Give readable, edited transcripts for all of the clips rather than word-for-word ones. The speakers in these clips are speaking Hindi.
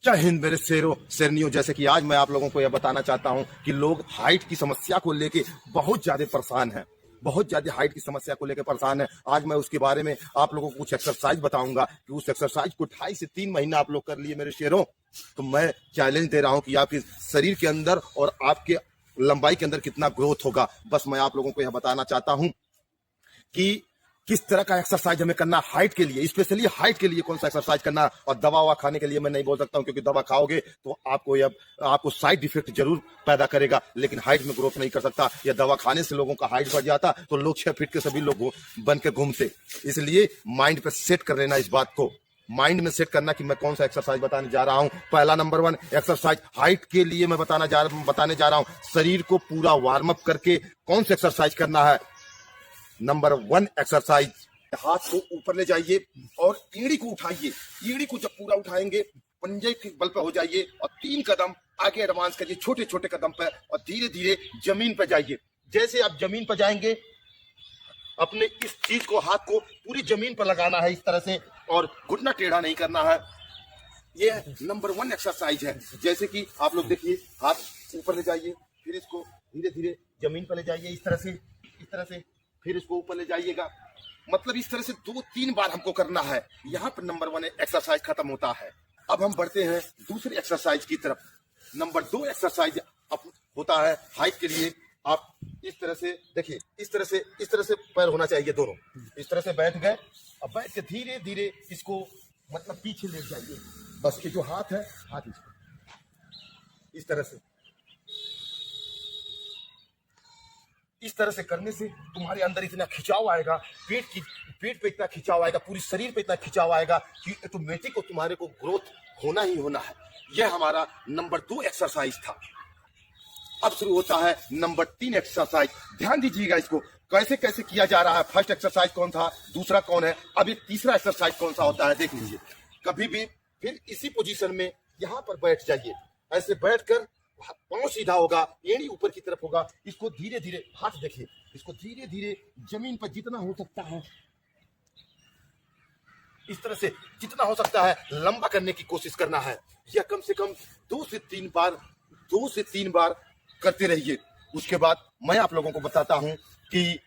जय हिंद मेरे शेरों शेरनियों। जैसे कि आज मैं आप लोगों को यह बताना चाहता हूं कि लोग हाइट की समस्या को लेके बहुत ज्यादा परेशान हैं, बहुत ज्यादा हाइट की समस्या को लेकर परेशान है। आज मैं उसके बारे में आप लोगों को कुछ एक्सरसाइज बताऊंगा कि उस एक्सरसाइज को 2.5 से 3 महीना आप लोग कर लिए मेरे शेरों, तो मैं चैलेंज दे रहा हूं कि आपके शरीर के अंदर और आपके लंबाई के अंदर कितना ग्रोथ होगा। बस मैं आप लोगों को यह बताना चाहता हूं कि किस तरह का एक्सरसाइज हमें करना हाइट के लिए, स्पेशली हाइट के लिए कौन सा एक्सरसाइज करना। और दवा ववा खाने के लिए मैं नहीं बोल सकता हूं, क्योंकि दवा खाओगे तो आपको साइड इफेक्ट जरूर पैदा करेगा, लेकिन हाइट में ग्रोथ नहीं कर सकता। या दवा खाने से लोगों का हाइट बढ़ जाता तो लोग 6 फीट के सभी लोग बन के घूमते। इसलिए माइंड पे सेट कर लेना, इस बात को माइंड में सेट करना कि मैं कौन सा एक्सरसाइज बताने जा रहा हूं। पहला नंबर 1 एक्सरसाइज हाइट के लिए मैं बताने जा रहा हूं। शरीर को पूरा वार्म अप करके कौन सा एक्सरसाइज करना है। नंबर 1 एक्सरसाइज, हाथ को ऊपर ले जाइए और एड़ी को उठाइए। एड़ी को जब पूरा उठाएंगे पंजे के बल पर हो जाइए और 3 कदम आगे एडवांस करिए, छोटे छोटे कदम पर, और धीरे धीरे जमीन पर जाइए। जैसे आप जमीन पर जाएंगे अपने इस चीज को, हाथ को पूरी जमीन पर लगाना है इस तरह से, और घुटना टेढ़ा नहीं करना है। ये नंबर 1 एक्सरसाइज है। जैसे कि आप लोग देखिए, हाथ ऊपर ले जाइए, फिर इसको धीरे धीरे जमीन पर ले जाइए इस तरह से, फिर इसको ऊपर ले जाइएगा। मतलब इस तरह से 2-3 बार हमको करना है। यहाँ पर नंबर 1 एक्सरसाइज खत्म होता है। अब हम बढ़ते हैं दूसरी एक्सरसाइज की तरफ। नंबर 2 एक्सरसाइज होता है हाइट के लिए। आप इस तरह से देखिए, इस तरह से पैर होना चाहिए दोनों। इस तरह से बैठ गए, अब बैठ के धीरे धीरे इसको मतलब पीछे ले जाइए। बस ये जो हाथ है, हाथ इसको इस तरह से, इस तरह से करने से तुम्हारे अंदर इतना खिंचाव आएगा, पेट पे इतना खिंचाव आएगा, पूरी शरीर पे इतना खिंचाव आएगा कि ऑटोमेटिक को तुम्हारे को ग्रोथ होना ही होना है। यह हमारा नंबर 2 एक्सरसाइज था। अब शुरू होता है नंबर 3 एक्सरसाइज। ध्यान दीजिएगा इसको कैसे कैसे किया जा रहा है। फर्स्ट एक्सरसाइज कौन था, दूसरा कौन है, अब ये तीसरा एक्सरसाइज कौन सा होता है देख लीजिए। कभी भी फिर इसी पोजीशन में यहाँ पर बैठ जाइए। ऐसे बैठकर पांव सीधा होगा, एड़ी ऊपर की तरफ होगा। इसको धीरे धीरे, हाथ देखिए, इसको धीरे धीरे जमीन पर जितना हो सकता है, इस तरह से जितना हो सकता है लंबा करने की कोशिश करना है। यह कम से कम 2 से 3 बार करते रहिए। उसके बाद मैं आप लोगों को बताता हूं कि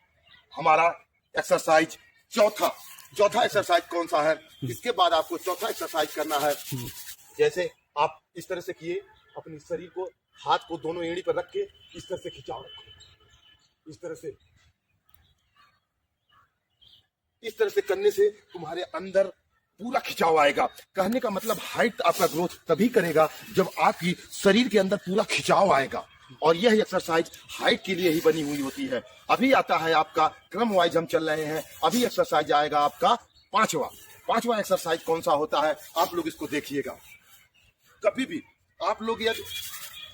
हमारा एक्सरसाइज चौथा एक्सरसाइज कौन सा है। इसके बाद आपको चौथा एक्सरसाइज करना है। जैसे आप इस तरह से किए, अपने शरीर को, हाथ को दोनों एड़ी पर रख के इस तरह से खिंचाव रखो। इस तरह से करने से तुम्हारे अंदर पूरा खिंचाव आएगा। कहने का मतलब हाइट आपका ग्रोथ तभी करेगा जब आपकी शरीर के अंदर पूरा खिंचाव आएगा। और यह एक्सरसाइज हाइट के लिए ही बनी हुई होती है। अभी आता है आपका क्रम वाइज हम चल रहे हैं। अभी एक्सरसाइज आएगा आपका पांचवा एक्सरसाइज कौन सा होता है, आप लोग इसको देखिएगा। कभी भी आप लोग यदि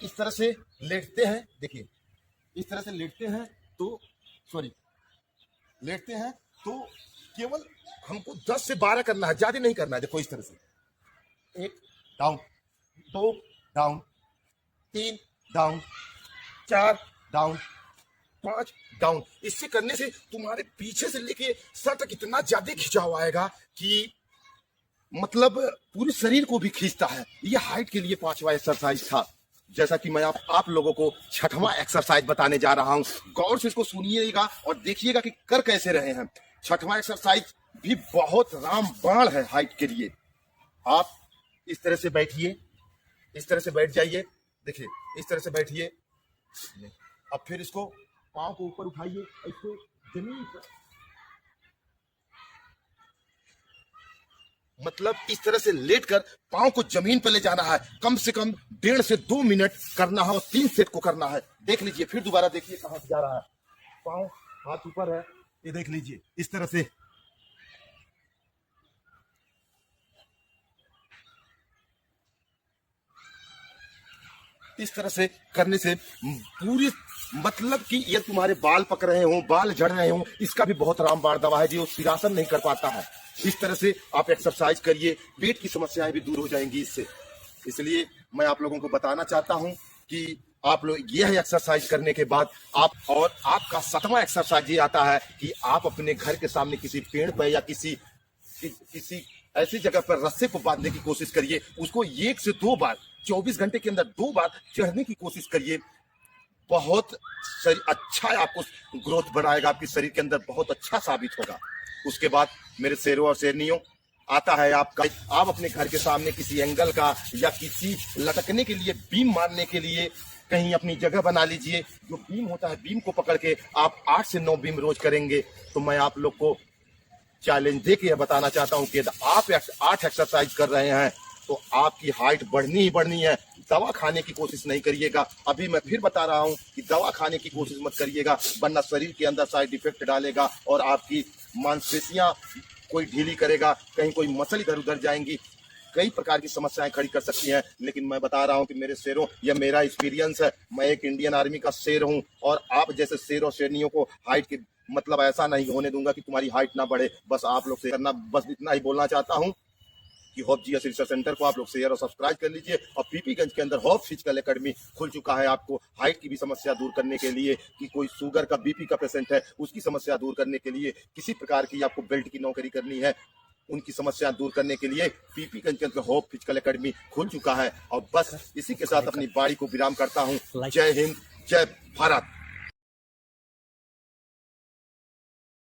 इस तरह से लेटते हैं, देखिए इस तरह से लेटते हैं तो केवल हमको 10 से 12 करना है, ज्यादा नहीं करना है। देखो इस तरह से 1 down, 2 down, 3 down, 4 down, 5 down. इससे करने से तुम्हारे पीछे से लेके सर तक इतना ज्यादा खिंचाव आएगा कि मतलब पूरे शरीर को भी खींचता है। यह हाइट के लिए 5वां एक्सरसाइज था। जैसा कि मैं आप लोगों को 6वां एक्सरसाइज बताने जा रहा हूं। गौर से इसको सुनिएगा और देखिएगा कि कर कैसे रहे हैं। 6वां एक्सरसाइज भी बहुत रामबाण है हाइट के लिए। आप इस तरह से बैठिए, इस तरह से बैठ जाइए, देखिए इस तरह से बैठिए। अब फिर इसको पांव को ऊपर उठाइए, इसको जमीन पर, मतलब इस तरह से लेटकर पांव को जमीन पर ले जाना है। कम से कम 1.5 से 2 मिनट करना है और 3 सेट को करना है। देख लीजिए, फिर दोबारा देखिए कहां से जा रहा है। पांव, हाथ ऊपर है, ये देख लीजिए इस तरह से। इस तरह से करने से पूरी मतलब कि ये तुम्हारे बाल पक रहे हो, बाल झड़ रहे हो, इसका भी बहुत रामबाण दवा है जो सिरासन नहीं कर पाता है। इस तरह से आप एक्सरसाइज करिए, पेट की समस्याएं भी दूर हो जाएंगी इससे। इसलिए मैं आप लोगों को बताना चाहता हूं कि आप लोग यह एक्सरसाइज करने के बाद आपका 7वां एक्सरसाइज ये आता है कि आप अपने घर के सामने किसी पेड़ पर या किसी ऐसी जगह पर रस्से को बांधने की कोशिश करिए, उसको 1 से 2 बार 24 घंटे के अंदर 2 बार चढ़ने की कोशिश करिए। बहुत अच्छा है, आपको ग्रोथ बढ़ाएगा, आपके शरीर के अंदर बहुत अच्छा साबित होगा। उसके बाद मेरे शेरों और शेरनियों, आता है आपका, आप अपने घर के सामने किसी एंगल का या किसी लटकने के लिए, बीम मारने के लिए कहीं अपनी जगह बना लीजिए। जो बीम होता है, बीम को पकड़ के आप 8 से 9 बीम रोज करेंगे। तो मैं आप लोग को चैलेंज दे के यह बताना चाहता हूं कि यदि आप 8 एक्सरसाइज कर रहे हैं तो आपकी हाइट बढ़नी ही बढ़नी है। दवा खाने की कोशिश नहीं करिएगा। अभी मैं फिर बता रहा हूं कि दवा खाने की कोशिश मत करिएगा, वरना शरीर के अंदर साइड इफेक्ट डालेगा और आपकी मांसपेशियां कोई ढीली करेगा, कहीं कोई मसल इधर उधर जाएंगी, कई प्रकार की समस्याएं खड़ी कर सकती हैं। लेकिन मैं बता रहा हूं कि मेरे शेरों, यह मेरा एक्सपीरियंस है, मैं एक इंडियन आर्मी का शेर हूं और आप जैसे शेर और शेरनियों को हाइट की मतलब ऐसा नहीं होने दूंगा कि तुम्हारी हाइट ना बढ़े। बस आप लोग से करना, बस इतना ही बोलना चाहता हूं कि होप जीएस रिसर्च सेंटर को आप लोग शेयर और सब्सक्राइब कर लीजिए। और पीपीगंज के अंदर होप फिजिकल एकेडमी खुल चुका है, आपको हाइट की भी समस्या दूर करने के लिए, कि कोई शुगर का, बीपी का पेशेंट है, उसकी समस्या दूर करने के लिए, किसी प्रकार की आपको बेल्ट की नौकरी करनी है, उनकी समस्या दूर करने के लिए पीपीगंज के अंदर होप फिजिकल एकेडमी खुल चुका है। और बस इसी के साथ अपनी बाड़ी को विराम करता हूँ। जय हिंद, जय भारत।